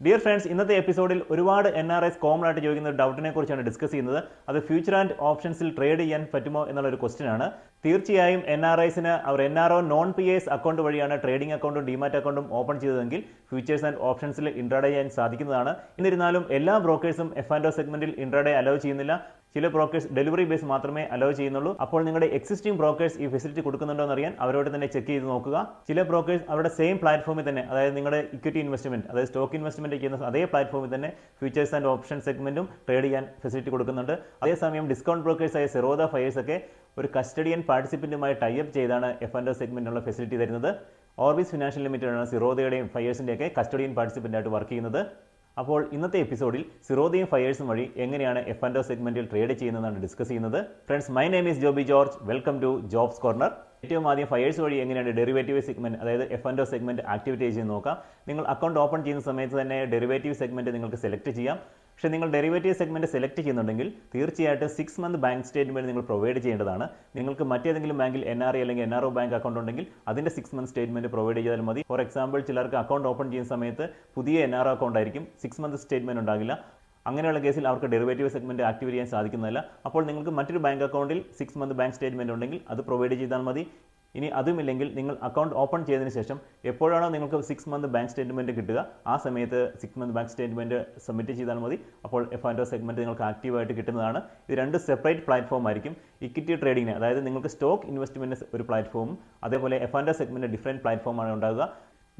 Dear friends, ഇന്നത്തെ എപ്പിസോഡിൽ ഒരുപാട് NRIs കോമൺ ആയിട്ട് ചോദിക്കുന്ന ഒരു ഡൗട്ടിനെ കുറിച്ചാണ് ഡിസ്കസ് ചെയ്യുന്നത്. അത് ഫ്യൂച്ചർ ആൻഡ് ഓപ്ഷൻസിൽ ട്രേഡ് ചെയ്യാൻ പറ്റുമോ എന്നുള്ളൊരു ക്വസ്റ്റ്യൻ ആണ്. തീർച്ചയായും NRIസിന് അവർ NRO നോൺ PAs അക്കൗണ്ട് വഴിയാണ് ട്രേഡിംഗ് അക്കൗണ്ടും ഡിമാറ്റ് അക്കൗണ്ടും ഓപ്പൺ ചെയ്തതെങ്കിൽ ഫ്യൂച്ചേഴ്സ് ആൻഡ് ഓപ്ഷൻസിൽ ഇൻട്രാഡേ ചെയ്യാൻ സാധിക്കുന്നതാണ്. എന്നിരുന്നാലും എല്ലാ ബ്രോക്കേഴ്സും F&O സെഗ്മെന്റിൽ ഇൻട്രാഡേ അലോ ചെയ്യുന്നില്ല. ചില ബ്രോക്കേഴ്സ് ഡെലിവറി ബേസ് മാത്രമേ അലോ ചെയ്യുന്നുള്ളൂ. അപ്പോൾ നിങ്ങളുടെ എക്സിസ്റ്റിംഗ് ബ്രോക്കേഴ്സ് ഈ ഫെസിലിറ്റി കൊടുക്കുന്നുണ്ടോ എന്നറിയാൻ അവരോട് തന്നെ ചെക്ക് ചെയ്ത് നോക്കുക. ചില ബ്രോക്കേഴ്സ് അവരുടെ സെയിം പ്ലാറ്റ്ഫോമിൽ തന്നെ, അതായത് നിങ്ങളുടെ ഇക്വിറ്റി ഇൻവെസ്റ്റ്മെന്റ്, അതായത് സ്റ്റോക്ക് ഇൻവെസ്റ്റ്മെന്റ് ചെയ്യുന്ന അതേ പ്ലാറ്റ്ഫോമിൽ തന്നെ ഫ്യൂച്ചേഴ്സ് ആൻഡ് ഓപ്ഷൻ സെഗ്മെന്റും ട്രേഡ് ചെയ്യാൻ ഫെസിലിറ്റി കൊടുക്കുന്നുണ്ട്. അതേസമയം ഡിസ്കൗണ്ട് ബ്രോക്കേഴ്സായ സെറോദ ഫയേഴ്സ് ഒക്കെ ഒരു കസ്റ്റഡിയൻ പാർട്ടിസിപ്പന്റുമായി ടൈപ്പ് ചെയ്താണ് F&O സെഗ്മെന്റിനുള്ള ഫെസിലിറ്റി തരുന്നത്. ഓർബിസ് ഫിനാൻഷ്യൽ ലിമിറ്റഡ് ആണ് സിറോദയുടെയും ഫയേഴ്സിൻ്റെയൊക്കെ കസ്റ്റഡിയൻ പാർട്ടിസിപ്പന്റായിട്ട് വർക്ക് ചെയ്യുന്നത്. അപ്പോൾ ഇന്നത്തെ എപ്പിസോഡിൽ സിറോദയും ഫയേഴ്സും വഴി എങ്ങനെയാണ് F&O സെഗ്മെന്റിൽ ട്രേഡ് ചെയ്യുന്നതാണ് ഡിസ്കസ് ചെയ്യുന്നത്. Friends, my name is Joby George. Welcome to jobs corner. ഏറ്റവും ആദ്യം ഫയേഴ്സ് വഴി എങ്ങനെയാണ് ഡെറിവേറ്റീവ് സെഗ്മെന്റ്, അതായത് F&O സെഗ്മെന്റ് ആക്ടിവേറ്റ് ചെയ്ത് നോക്കാം. നിങ്ങൾ അക്കൗണ്ട് ഓപ്പൺ ചെയ്യുന്ന സമയത്ത് തന്നെ ഡെറിവേറ്റീവ് സെഗ്മെന്റ് നിങ്ങൾക്ക് സെലക്ട് ചെയ്യാം. പക്ഷേ നിങ്ങൾ ഡെറിവേറ്റീവ് സെഗ്മെന്റ് സെലക്ട് ചെയ്യുന്നുണ്ടെങ്കിൽ തീർച്ചയായിട്ടും 6 മന്ത് ബാങ്ക് സ്റ്റേറ്റ്മെന്റ് നിങ്ങൾ പ്രൊവൈഡ് ചെയ്യേണ്ടതാണ്. നിങ്ങൾക്ക് മറ്റേതെങ്കിലും ബാങ്കിൽ NRI അല്ലെങ്കിൽ NRO ബാങ്ക് അക്കൗണ്ട് ഉണ്ടെങ്കിൽ അതിന്റെ 6 മന്ത് സ്റ്റേറ്റ്മെന്റ് പ്രൊവൈഡ് ചെയ്താൽ മതി. ഫോർ എക്സാമ്പിൾ, ചിലർക്ക് അക്കൗണ്ട് ഓപ്പൺ ചെയ്യുന്ന സമയത്ത് പുതിയ NRO അക്കൗണ്ട് ആയിരിക്കും, 6 മന്ത് സ്റ്റേറ്റ്മെന്റ് ഉണ്ടാകില്ല. അങ്ങനെയുള്ള കേസിൽ അവർക്ക് ഡെറിവേറ്റീവ് സെഗ്മെന്റ് ആക്ടിവേറ്റ് ചെയ്യാൻ സാധിക്കുന്നതല്ല. അപ്പോൾ നിങ്ങൾക്ക് മറ്റൊരു ബാങ്ക് അക്കൗണ്ടിൽ 6 മന്ത് ബാങ്ക് സ്റ്റേറ്റ്മെന്റ് ഉണ്ടെങ്കിൽ അത് പ്രൊവൈഡ് ചെയ്താൽ മതി. ഇനി അതുമില്ലെങ്കിൽ നിങ്ങൾ അക്കൗണ്ട് ഓപ്പൺ ചെയ്തതിന് ശേഷം എപ്പോഴാണോ നിങ്ങൾക്ക് 6 മന്ത് ബാങ്ക് സ്റ്റേറ്റ്മെന്റ് കിട്ടുക ആ സമയത്ത് 6 മന്ത് ബാങ്ക് സ്റ്റേറ്റ്മെന്റ് സബ്മിറ്റ് ചെയ്താൽ മതി. അപ്പോൾ F&O സെഗ്മെന്റ് നിങ്ങൾക്ക് ആക്റ്റീവായിട്ട് കിട്ടുന്നതാണ്. ഇത് രണ്ട് സെപ്പറേറ്റ് പ്ലാറ്റ്ഫോം ആയിരിക്കും. ഇക്വിറ്റി ട്രേഡിങ്ങിന്, അതായത് നിങ്ങൾക്ക് സ്റ്റോക്ക് ഇൻവെസ്റ്റ്മെന്റ് ഒരു പ്ലാറ്റ്ഫോമും അതേപോലെ F&O സെഗ്മെന്റ് ഡിഫറെൻറ്റ് പ്ലാറ്റ്ഫോമാണ് ഉണ്ടാകുക.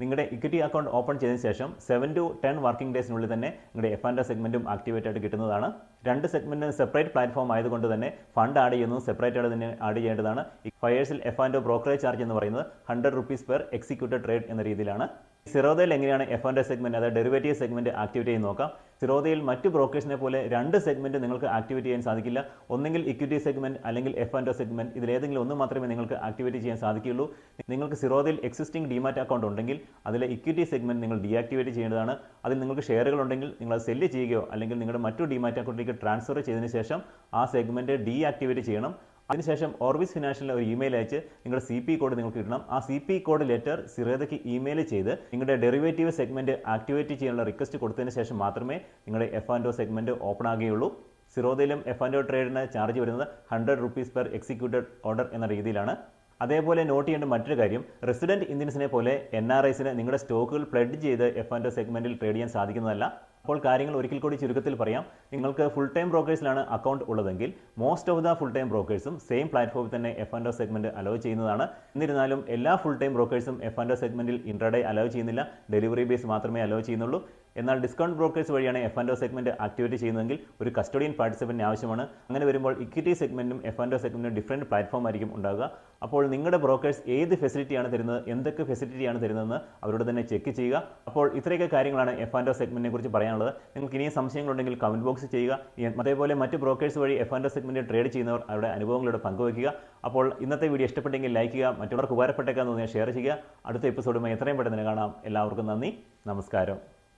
നിങ്ങളുടെ ഇക്വിറ്റി അക്കൗണ്ട് ഓപ്പൺ ചെയ്തതിന് ശേഷം 7 to 10 വർക്കിംഗ് ഡേയ്സിനുള്ളിൽ തന്നെ നിങ്ങളുടെ F&O സെഗ്മെന്റും ആക്ടിവേറ്റ് ആയിട്ട് കിട്ടുന്നതാണ്. രണ്ട് സെഗ്മെന്റിന് സെപ്പറേറ്റ് പ്ലാറ്റ്ഫോം ആയതുകൊണ്ട് തന്നെ ഫണ്ട് ആഡ് ചെയ്യുന്നതും സെപ്പറേറ്റ് ആയിട്ട് തന്നെ ആഡ് ചെയ്യേണ്ടതാണ്. ഫയേഴ്സിൽ F&O ബ്രോക്കറേജ് ചാർജ് എന്ന് പറയുന്നത് 100 rupees പെർ എക്സിക്യൂട്ടഡ് ട്രേഡ് എന്ന രീതിയിലാണ്. സിറോദയിൽ എങ്ങനെയാണ് F&O സെഗ്മെന്റ്, അതായത് ഡെറിവേറ്റീവ് സെഗ്മെന്റ് ആക്ടിവേറ്റ് ചെയ്ത് നോക്കാം. സിറോദയിൽ മറ്റ് ബ്രോക്കേഴ്സിനെ പോലെ രണ്ട് സെഗ്മെന്റ് നിങ്ങൾക്ക് ആക്ടിവേറ്റ് ചെയ്യാൻ സാധിക്കില്ല. ഒന്നെങ്കിൽ ഇക്വിറ്റി സെഗ്മെന്റ് അല്ലെങ്കിൽ F&O സെഗ്മെന്റ്, ഇതിലേതെങ്കിലും ഒന്ന് മാത്രമേ നിങ്ങൾക്ക് ആക്ടിവേറ്റ് ചെയ്യാൻ സാധിക്കുകയുള്ളൂ. നിങ്ങൾക്ക് സിറോദയിൽ എക്സിസ്റ്റിംഗ് ഡിമാറ്റ് അക്കൗണ്ട് ഉണ്ടെങ്കിൽ അതിലെ ഇക്വിറ്റി സെഗ്മെന്റ് നിങ്ങൾ ഡീആക്ടിവേറ്റ് ചെയ്യേണ്ടതാണ്. അതിൽ നിങ്ങൾക്ക് ഷെയറുകൾ ഉണ്ടെങ്കിൽ നിങ്ങൾ അത് സെല്ല് ചെയ്യുകയോ അല്ലെങ്കിൽ നിങ്ങളുടെ മറ്റു ഡിമാറ്റ് അക്കൗണ്ടിലേക്ക് ട്രാൻസ്ഫർ ചെയ്തതിന് ശേഷം ആ സെഗ്മെന്റ് ഡീആക്ടിവേറ്റ് ചെയ്യണം. അതിനുശേഷം ഓർബിസ് ഫിനാൻഷ്യലിൽ ഒരു ഇമെയിൽ അയച്ച് നിങ്ങളുടെ CP കോഡ് നിങ്ങൾക്ക് കിട്ടണം. ആ CP കോഡ് ലെറ്റർ സിറോദയ്ക്ക് ഇമെയിൽ ചെയ്ത് നിങ്ങളുടെ ഡെറിവേറ്റീവ് സെഗ്മെന്റ് ആക്ടിവേറ്റ് ചെയ്യാനുള്ള റിക്വസ്റ്റ് കൊടുത്തതിന് ശേഷം മാത്രമേ നിങ്ങളുടെ F&O സെഗ്മെന്റ് ഓപ്പൺ ആകുകയുള്ളൂ. സിറോദയിലും F&O ട്രേഡിന് ചാർജ് വരുന്നത് 100 rupees പെർ എക്സിക്യൂട്ടഡ് ഓർഡർ എന്ന രീതിയിലാണ്. അതേപോലെ നോട്ട് ചെയ്യേണ്ട മറ്റൊരു കാര്യം, റെസിഡന്റ് ഇന്ത്യൻസിനെ പോലെ NRIസിന് നിങ്ങളുടെ സ്റ്റോക്കുകൾ പ്ലെഡ്ജ് ചെയ്ത് F&O സെഗ്മെന്റിൽ ട്രേഡ് ചെയ്യാൻ സാധിക്കുന്നതല്ല. അപ്പോൾ കാര്യങ്ങൾ ഒരിക്കൽ കൂടി ചുരുക്കത്തിൽ പറയാം. നിങ്ങൾക്ക് ഫുൾ ടൈം ബ്രോക്കേഴ്സിലാണ് അക്കൗണ്ട് ഉള്ളതെങ്കിൽ most of the full time ബ്രോക്കേഴ്സും സെയിം പ്ലാറ്റ്ഫോമിൽ തന്നെ F&O സെഗ്മെന്റ് അലോ ചെയ്യുന്നതാണ്. എന്നിരുന്നാലും എല്ലാ ഫുൾ ടൈം ബ്രോക്കേഴ്സും F&O സെഗ്മെന്റിൽ ഇൻട്രാഡേ അലോ ചെയ്യുന്നില്ല, ഡെലിവറി ബേസ് മാത്രമേ അലോ ചെയ്യുന്നുള്ളൂ. എന്നാൽ ഡിസ്കൗണ്ട് ബ്രോക്കേഴ്സ് വഴിയാണ് F&O സെഗ്മെന്റ് ആക്ടിവേറ്റ് ചെയ്യുന്നതെങ്കിൽ ഒരു കസ്റ്റഡിയൻ പാർട്ടിസിപ്പന്റ് ആവശ്യമാണ്. അങ്ങനെ വരുമ്പോൾ ഇക്വിറ്റി സെഗ്മെന്റും F&O സെഗ്മെന്റും ഡിഫറെൻറ്റ് പ്ലാറ്റ്ഫോം ആയിരിക്കും ഉണ്ടാകുക. അപ്പോൾ നിങ്ങളുടെ ബ്രോക്കേഴ്സ് ഏത് ഫെസിലിറ്റിയാണ് തരുന്നത്, എന്തൊക്കെ ഫെസിലിറ്റിയാണ് തരുന്നതെന്ന് അവരോട് തന്നെ ചെക്ക് ചെയ്യുക. അപ്പോൾ ഇത്രയൊക്കെ കാര്യങ്ങളാണ് F&O സെഗ്മെന്റിനെ കുറിച്ച് പറയാനുള്ളത്. നിങ്ങൾക്ക് ഇനിയും സംശയങ്ങളുണ്ടെങ്കിൽ കമന്റ് ബോക്സിൽ ചെയ്യുക. അതേപോലെ മറ്റ് ബ്രോക്കേഴ്സ് വഴി F&O സെഗ്മെന്റ് ട്രേഡ് ചെയ്യുന്നവർ അവരുടെ അനുഭവങ്ങളോട് പങ്കുവയ്ക്കുക. അപ്പോൾ ഇന്നത്തെ വീഡിയോ ഇഷ്ടപ്പെട്ടെങ്കിൽ ലൈക്ക് ചെയ്യുക, മറ്റുള്ളവർക്ക് ഉപകാരപ്പെട്ടേക്കാന്ന് തോന്നിയാൽ ഷെയർ ചെയ്യുക. അടുത്ത എപ്പിസോഡുമായി എത്രയും പെട്ടെന്ന് കാണാം. എല്ലാവർക്കും നന്ദി, നമസ്കാരം.